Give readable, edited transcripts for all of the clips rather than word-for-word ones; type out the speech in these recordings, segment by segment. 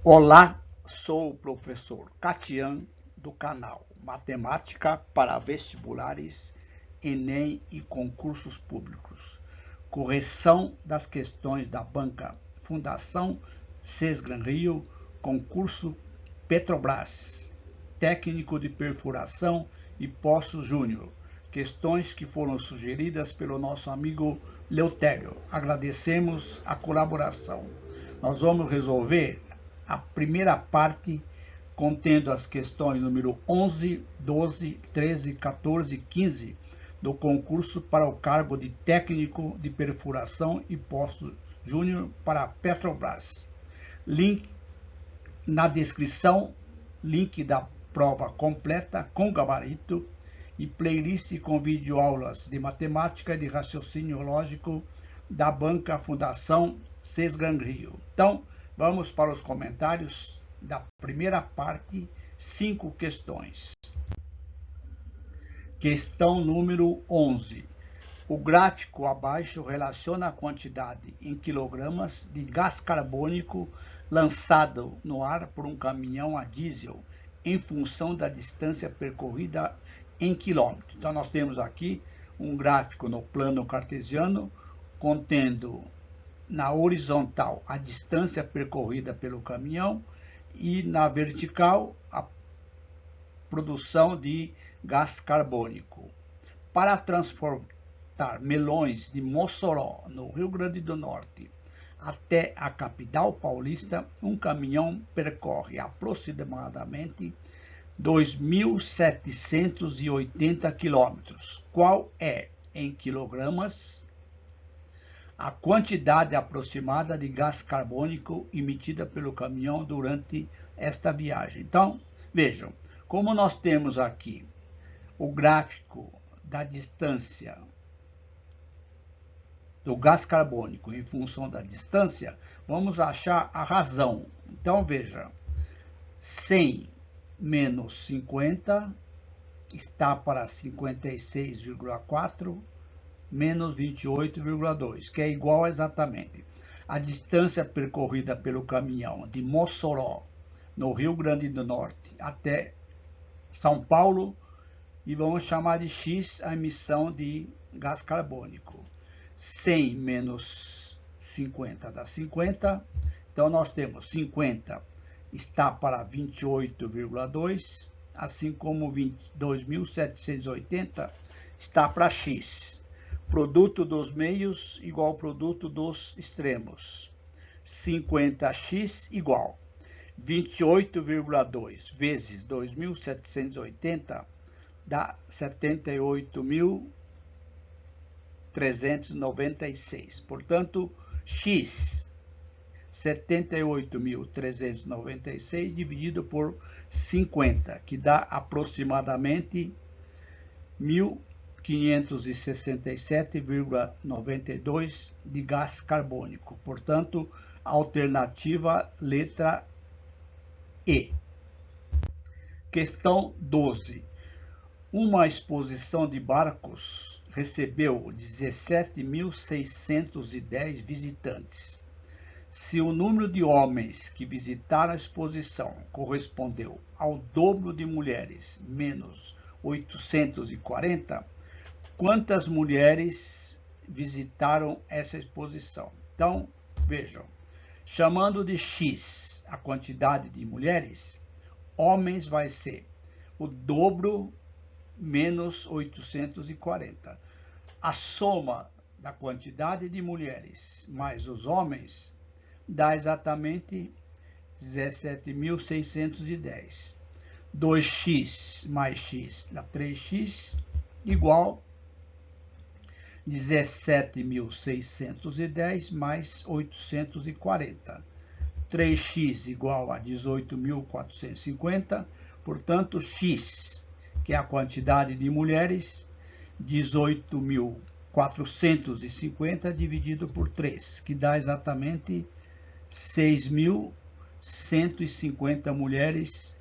Olá, sou o professor Catian do canal Matemática para Vestibulares, Enem e Concursos Públicos. Correção das questões da banca Fundação Sesgran Rio, concurso Petrobras, técnico de perfuração e Poços Júnior. Questões que foram sugeridas pelo nosso amigo Leutério. Agradecemos a colaboração. Nós vamos resolver a primeira parte, contendo as questões número 11, 12, 13, 14 e 15 do concurso para o cargo de técnico de perfuração e Poços Júnior para a Petrobras. Link na descrição, link da prova completa com gabarito e playlist com videoaulas de matemática e de raciocínio lógico da banca Fundação Sesgran Rio. Então, vamos para os comentários da primeira parte, 5 questões. Questão número 11. O gráfico abaixo relaciona a quantidade em quilogramas de gás carbônico lançado no ar por um caminhão a diesel em função da distância percorrida em quilômetros. Então, nós temos aqui um gráfico no plano cartesiano contendo na horizontal a distância percorrida pelo caminhão e na vertical a produção de gás carbônico. Para transportar melões de Mossoró, no Rio Grande do Norte, até a capital paulista, um caminhão percorre aproximadamente 2.780 quilômetros. Qual é, em quilogramas, a quantidade aproximada de gás carbônico emitida pelo caminhão durante esta viagem? Então, vejam, como nós temos aqui o gráfico da distância do gás carbônico em função da distância, vamos achar a razão. Então, veja, 100 menos 50 está para 56,4 menos 28,2, que é igual exatamente a distância percorrida pelo caminhão de Mossoró, no Rio Grande do Norte, até São Paulo, e vamos chamar de X a emissão de gás carbônico. 100 menos 50 dá 50, então nós temos 50 está para 28,2, assim como 2.780 está para X. Produto dos meios igual ao produto dos extremos. 50x igual 28,2 vezes 2.780 dá 78.396. Portanto, x 78.396 dividido por 50, que dá aproximadamente 1.567,92 de gás carbônico. Portanto, alternativa letra E. Questão 12. Uma exposição de barcos recebeu 17.610 visitantes. Se o número de homens que visitaram a exposição correspondeu ao dobro de mulheres, menos 840, quantas mulheres visitaram essa exposição? Então, vejam, chamando de X a quantidade de mulheres, homens vai ser o dobro menos 840. A soma da quantidade de mulheres mais os homens dá exatamente 17.610. 2x mais x dá 3x, igual 17.610 mais 840. 3x igual a 18.450, portanto, x, que é a quantidade de mulheres, 18.450 dividido por 3, que dá exatamente 6.150 mulheres,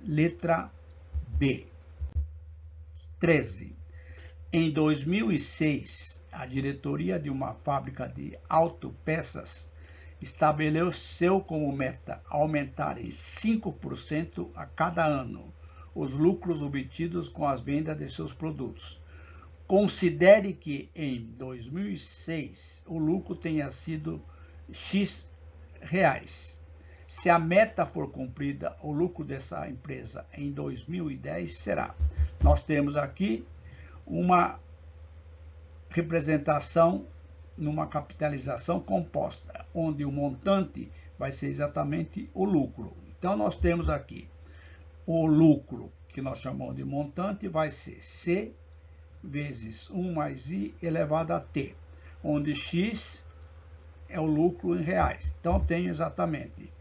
letra B. 13. Em 2006, a diretoria de uma fábrica de autopeças estabeleceu como meta aumentar em 5% a cada ano os lucros obtidos com as vendas de seus produtos. Considere que em 2006 o lucro tenha sido X reais. Se a meta for cumprida, o lucro dessa empresa em 2010 será. Nós temos aqui uma representação numa capitalização composta, onde o montante vai ser exatamente o lucro. Então, nós temos aqui o lucro, que nós chamamos de montante, vai ser C vezes 1 mais I elevado a T, onde X é o lucro em reais. Então, tenho exatamente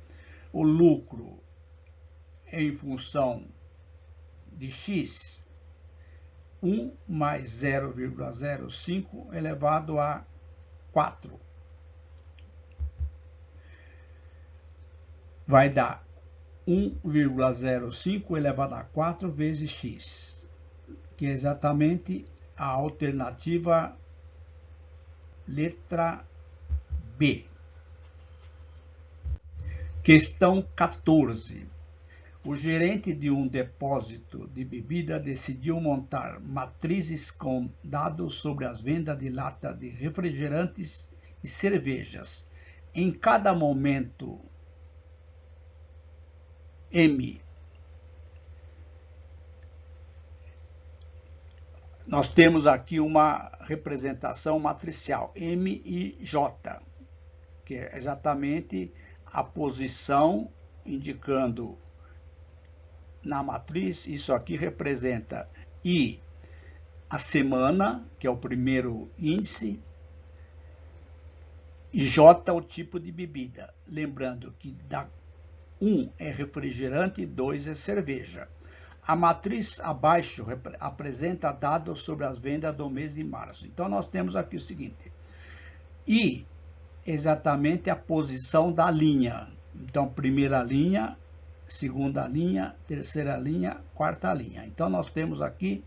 o lucro em função de X, 1 mais 0,05 elevado a 4. Vai dar 1,05 elevado a 4 vezes x, que é exatamente a alternativa letra B. Questão 14. O gerente de um depósito de bebida decidiu montar matrizes com dados sobre as vendas de latas de refrigerantes e cervejas. Em cada momento M, nós temos aqui uma representação matricial, M e J, que é exatamente a posição indicando na matriz. Isso aqui representa I, a semana, que é o primeiro índice, e J, o tipo de bebida. Lembrando que 1 é refrigerante e 2 é cerveja. A matriz abaixo apresenta dados sobre as vendas do mês de março. Então, nós temos aqui o seguinte: I, exatamente a posição da linha. Então, primeira linha, segunda linha, terceira linha, quarta linha. Então, nós temos aqui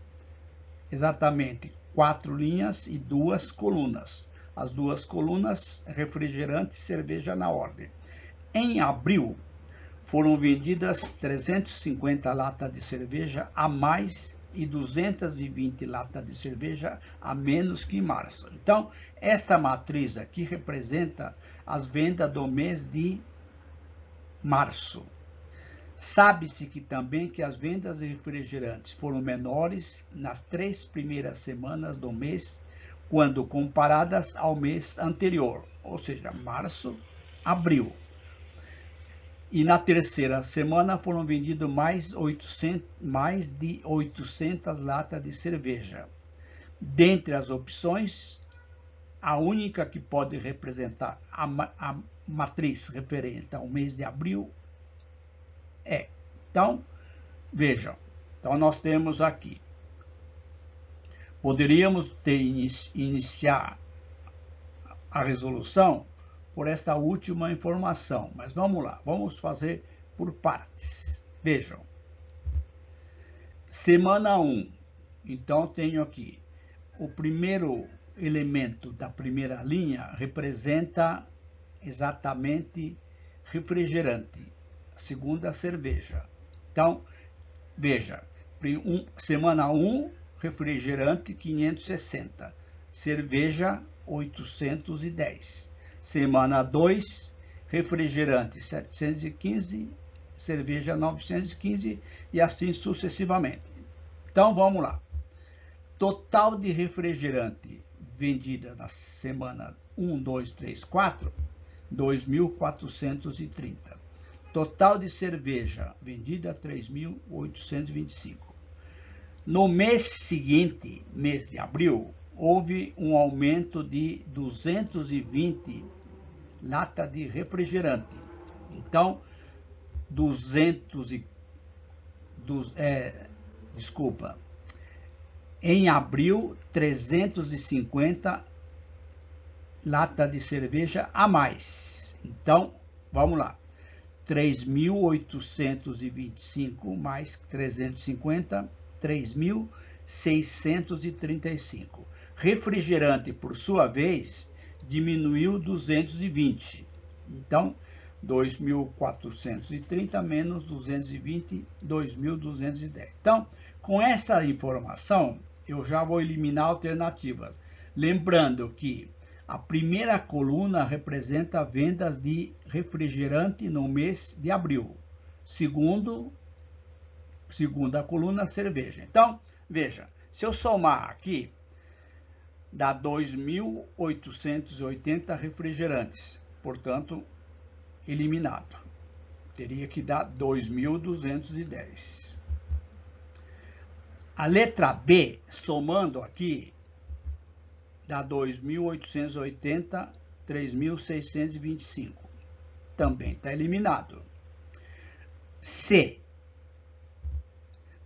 exatamente 4 linhas e 2 colunas. As 2 colunas, refrigerante e cerveja na ordem. Em abril, foram vendidas 350 latas de cerveja a mais e 220 latas de cerveja a menos que em março. Então, esta matriz aqui representa as vendas do mês de março. Sabe-se que também que as vendas de refrigerantes foram menores nas 3 primeiras semanas do mês, quando comparadas ao mês anterior, ou seja, março, abril. E na terceira semana foram vendidas mais de 800 latas de cerveja. Dentre as opções, a única que pode representar a matriz referente ao mês de abril é. Então, vejam. Então, nós temos aqui. Poderíamos iniciar a resolução por esta última informação, mas vamos lá, vamos fazer por partes. Vejam. Semana 1. Então, tenho aqui o primeiro elemento da primeira linha representa exatamente refrigerante, a segunda cerveja. Então, veja, semana 1, refrigerante 560, cerveja 810. Semana 2, refrigerante 715, cerveja 915 e assim sucessivamente. Então, vamos lá. Total de refrigerante vendida na semana 1, 2, 3, 4, 2.430. Total de cerveja vendida, 3.825. No mês seguinte, mês de abril, houve um aumento de 220 latas de refrigerante. Então, em abril, 350 latas de cerveja a mais. Então, vamos lá. 3.825 mais 350, 3.635. Refrigerante, por sua vez, diminuiu 220. Então, 2.430 menos 220, 2.210. Então, com essa informação, eu já vou eliminar alternativas. Lembrando que a primeira coluna representa vendas de refrigerante no mês de abril. Segunda coluna, cerveja. Então, veja, se eu somar aqui, dá 2.880 refrigerantes. Portanto, eliminado. Teria que dar 2.210. A letra B, somando aqui, dá 2.880, 3.625. Também está eliminado. C,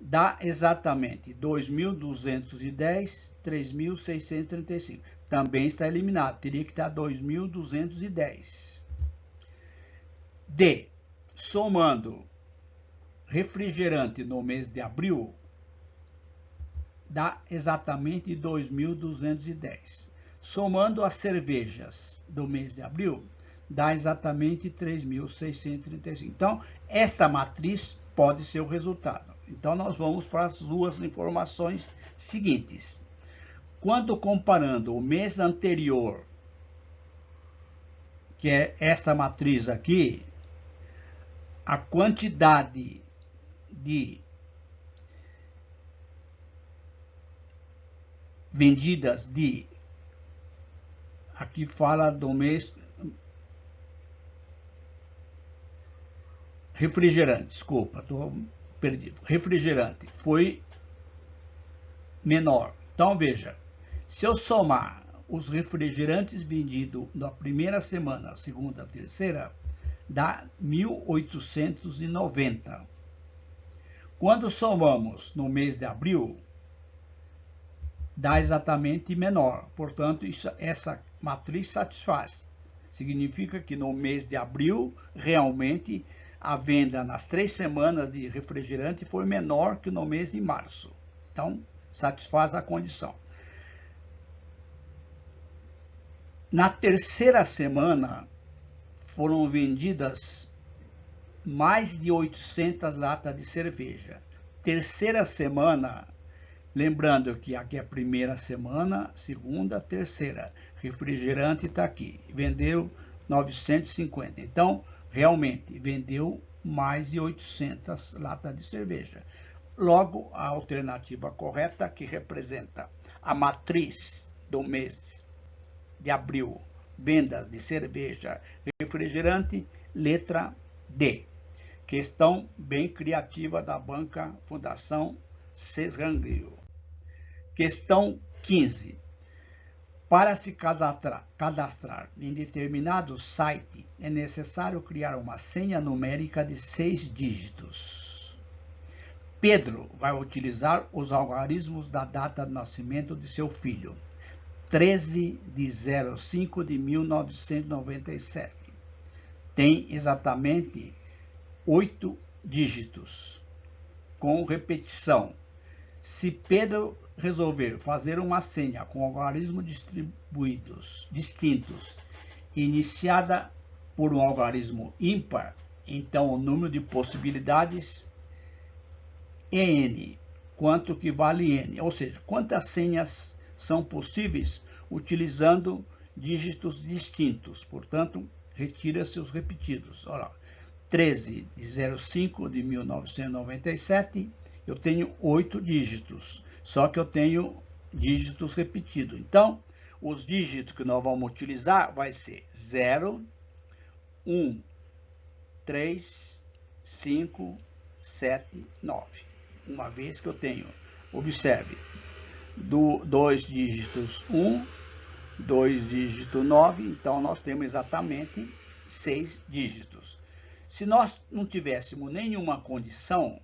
dá exatamente 2.210, 3.635. Também está eliminado. Teria que dar 2.210. D, somando refrigerante no mês de abril, dá exatamente 2.210. Somando as cervejas do mês de abril, dá exatamente 3.635. Então, esta matriz pode ser o resultado. Então, nós vamos para as duas informações seguintes. Quando comparando o mês anterior, que é esta matriz aqui, a quantidade de vendidas de, aqui fala do mês, refrigerante, desculpa, estou perdido, refrigerante, foi menor. Então, veja, se eu somar os refrigerantes vendidos na primeira semana, segunda, terceira, dá 1.890. Quando somamos no mês de abril, dá exatamente menor. Portanto, essa matriz satisfaz. Significa que no mês de abril, realmente, a venda nas 3 semanas de refrigerante foi menor que no mês de março. Então, satisfaz a condição. Na terceira semana, foram vendidas mais de 800 latas de cerveja. Terceira semana, lembrando que aqui é a primeira semana, segunda, terceira. Refrigerante está aqui. Vendeu 950. Então, realmente, vendeu mais de 800 latas de cerveja. Logo, a alternativa correta, que representa a matriz do mês de abril, vendas de cerveja e refrigerante, letra D. Questão bem criativa da banca Fundação Cesangrio. Questão 15. Para se cadastrar em determinado site, é necessário criar uma senha numérica de 6 dígitos. Pedro vai utilizar os algarismos da data de nascimento de seu filho. 13 de 05 de 1997. Tem exatamente 8 dígitos, com repetição. Se Pedro resolver fazer uma senha com algarismos distintos, iniciada por um algarismo ímpar, então o número de possibilidades é n, quanto que vale n, ou seja, quantas senhas são possíveis utilizando dígitos distintos. Portanto, retira-se os repetidos. Olha, 13 de 05 de 1997, eu tenho 8 dígitos, só que eu tenho dígitos repetidos. Então, os dígitos que nós vamos utilizar vai ser 0, 1, 3, 5, 7, 9. Uma vez que eu tenho, observe, 2 dígitos 1, 2 dígitos 9, então nós temos exatamente 6 dígitos. Se nós não tivéssemos nenhuma condição,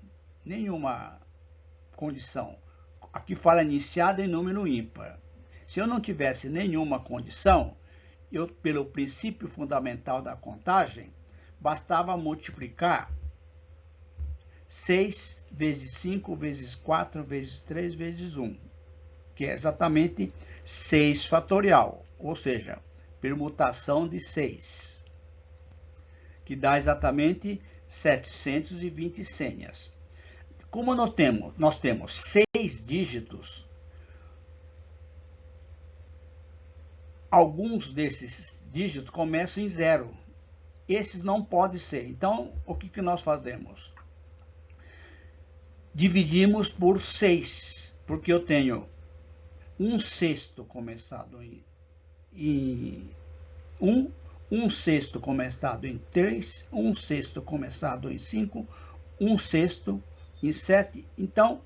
aqui fala iniciada em número ímpar. Se eu não tivesse nenhuma condição, eu, pelo princípio fundamental da contagem, bastava multiplicar 6 vezes 5 vezes 4 vezes 3 vezes 1. Que é exatamente 6 fatorial, ou seja, permutação de 6. que dá exatamente 720 senhas. Como nós temos 6 dígitos, alguns desses dígitos começam em 0. Esses não podem ser. Então, o que nós fazemos? Dividimos por 6, porque eu tenho 1/6 começado em 1, 1/6 começado em 3, 1/6 começado em 5, 1/6 em 7. Então,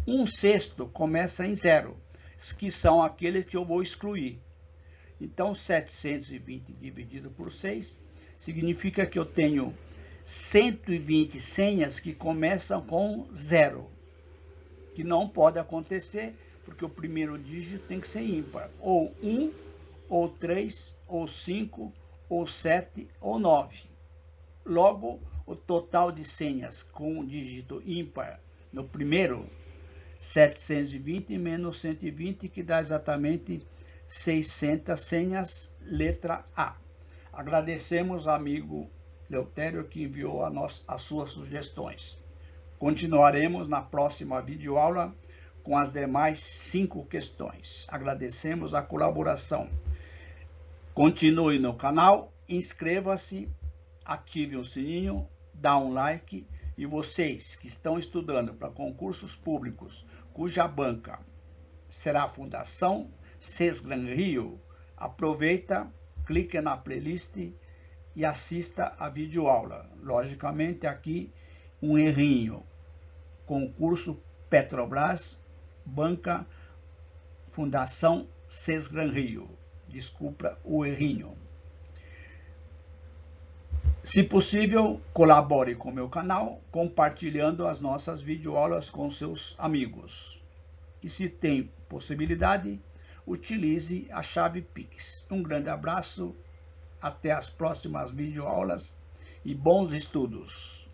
1/6 começa em 0, que são aqueles que eu vou excluir. Então, 720 dividido por 6 significa que eu tenho 120 senhas que começam com 0, que não pode acontecer, porque o primeiro dígito tem que ser ímpar, ou 1, ou 3, ou 5, ou 7, ou 9. Logo, o total de senhas com o dígito ímpar no primeiro, 720 menos 120, que dá exatamente 600 senhas, letra A. Agradecemos ao amigo Leutério que enviou as suas sugestões. Continuaremos na próxima videoaula com as demais 5 questões. Agradecemos a colaboração. Continue no canal, inscreva-se, ative o sininho, dá um like, e vocês que estão estudando para concursos públicos, cuja banca será a Fundação CES-Gran-Rio, aproveita, clique na playlist e assista a videoaula. Logicamente, aqui um errinho. Concurso Petrobras, banca Fundação CES-Gran-Rio. Desculpa o errinho. Se possível, colabore com o meu canal, compartilhando as nossas videoaulas com seus amigos. E se tem possibilidade, utilize a chave Pix. Um grande abraço, até as próximas videoaulas e bons estudos!